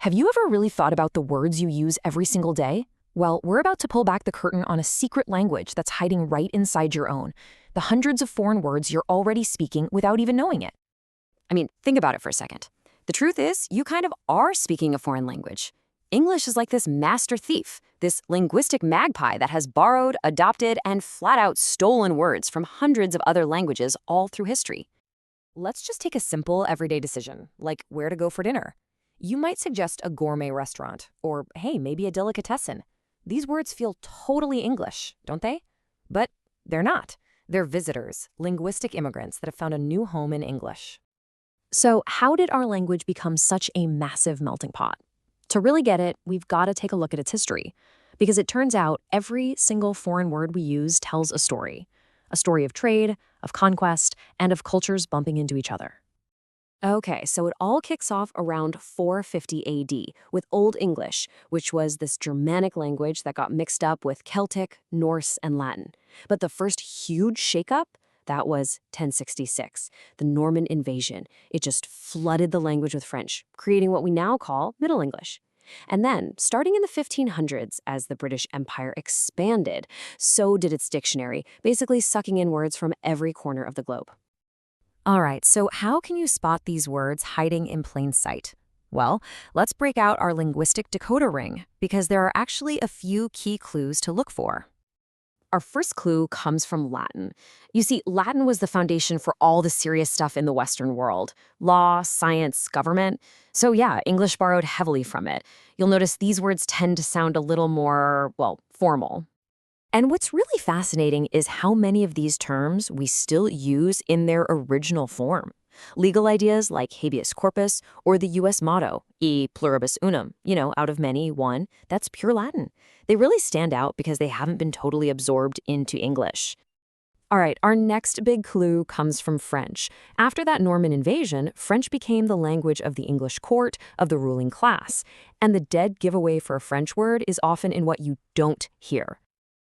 Have you ever really thought about the words you use every single day? Well, we're about to pull back the curtain on a secret language that's hiding right inside your own, the hundreds of foreign words you're already speaking without even knowing it. I mean, think about it for a second. The truth is, you kind of are speaking a foreign language. English is like this master thief, this linguistic magpie that has borrowed, adopted, and flat out stolen words from hundreds of other languages all through history. Let's just take a simple everyday decision, like where to go for dinner. You might suggest a gourmet restaurant, or hey, maybe a delicatessen. These words feel totally English, don't they? But they're not. They're visitors, linguistic immigrants that have found a new home in English. So how did our language become such a massive melting pot? To really get it, we've got to take a look at its history. Because it turns out every single foreign word we use tells a story. A story of trade, of conquest, and of cultures bumping into each other. Okay, so it all kicks off around 450 AD with Old English, which was this Germanic language that got mixed up with Celtic, Norse, and Latin. But the first huge shakeup, that was 1066, the Norman invasion. It just flooded the language with French, creating what we now call Middle English. And then, starting in the 1500s, as the British Empire expanded, so did its dictionary, basically sucking in words from every corner of the globe. All right, so how can you spot these words hiding in plain sight? Well, let's break out our linguistic decoder ring, because there are actually a few key clues to look for. Our first clue comes from Latin. You see, Latin was the foundation for all the serious stuff in the Western world: law, science, government. So yeah, English borrowed heavily from it. You'll notice these words tend to sound a little more, well, formal. And what's really fascinating is how many of these terms we still use in their original form. Legal ideas like habeas corpus or the U.S. motto, e pluribus unum, out of many, one, that's pure Latin. They really stand out because they haven't been totally absorbed into English. All right, our next big clue comes from French. After that Norman invasion, French became the language of the English court, of the ruling class. And the dead giveaway for a French word is often in what you don't hear.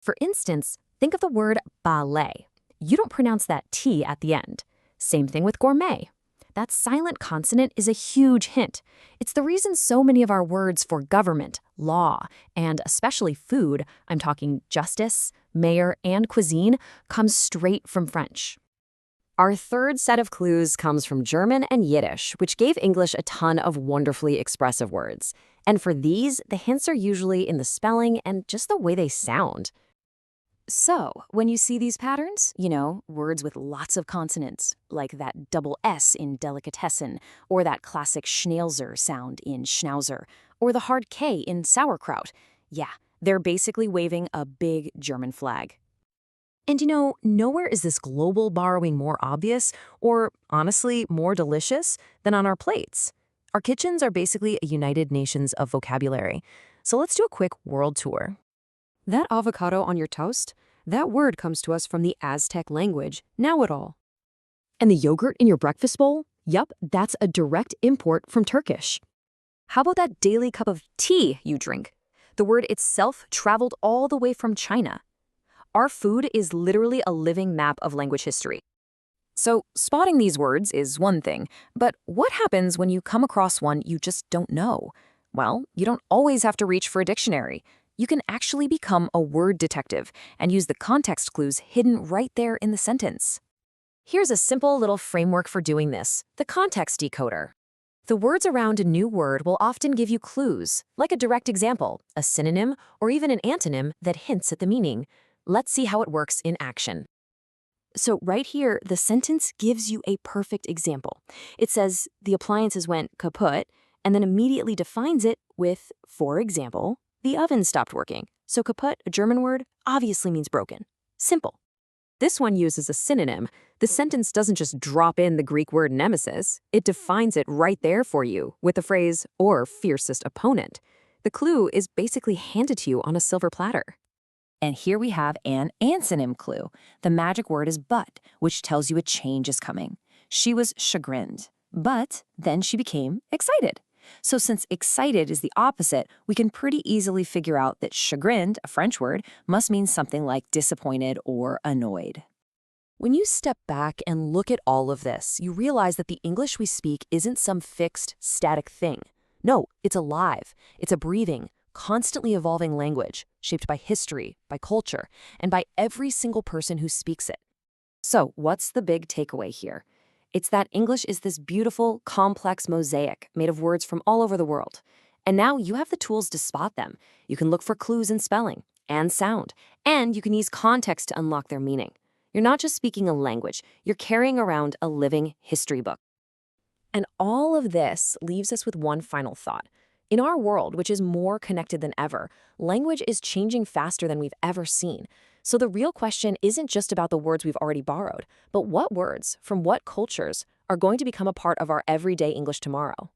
For instance, think of the word ballet. You don't pronounce that T at the end. Same thing with gourmet. That silent consonant is a huge hint. It's the reason so many of our words for government, law, and especially food, I'm talking justice, mayor, and cuisine, comes straight from French. Our third set of clues comes from German and Yiddish, which gave English a ton of wonderfully expressive words. And for these, the hints are usually in the spelling and just the way they sound. So, when you see these patterns, words with lots of consonants, like that double S in delicatessen, or that classic Schnauzer sound in Schnauzer, or the hard K in sauerkraut, yeah, they're basically waving a big German flag. And nowhere is this global borrowing more obvious, or honestly, more delicious, than on our plates. Our kitchens are basically a United Nations of vocabulary. So let's do a quick world tour. That avocado on your toast? That word comes to us from the Aztec language, Nahuatl. And the yogurt in your breakfast bowl? Yup, that's a direct import from Turkish. How about that daily cup of tea you drink? The word itself traveled all the way from China. Our food is literally a living map of language history. So spotting these words is one thing, but what happens when you come across one you just don't know? Well, you don't always have to reach for a dictionary. You can actually become a word detective and use the context clues hidden right there in the sentence. Here's a simple little framework for doing this: the context decoder. The words around a new word will often give you clues, like a direct example, a synonym, or even an antonym that hints at the meaning. Let's see how it works in action. So right here, the sentence gives you a perfect example. It says the appliances went kaput, and then immediately defines it with, for example, the oven stopped working. So kaput, a German word, obviously means broken. Simple. This one uses a synonym. The sentence doesn't just drop in the Greek word nemesis. It defines it right there for you with the phrase, or fiercest opponent. The clue is basically handed to you on a silver platter. And here we have an antonym clue. The magic word is but, which tells you a change is coming. She was chagrined, but then she became excited. So since excited is the opposite, we can pretty easily figure out that chagrined, a French word, must mean something like disappointed or annoyed. When you step back and look at all of this, you realize that the English we speak isn't some fixed, static thing. No, it's alive. It's a breathing, constantly evolving language, shaped by history, by culture, and by every single person who speaks it. So, what's the big takeaway here? It's that English is this beautiful, complex mosaic made of words from all over the world. And now you have the tools to spot them. You can look for clues in spelling and sound, and you can use context to unlock their meaning. You're not just speaking a language, you're carrying around a living history book. And all of this leaves us with one final thought. In our world, which is more connected than ever, language is changing faster than we've ever seen. So the real question isn't just about the words we've already borrowed, but what words, from what cultures, are going to become a part of our everyday English tomorrow?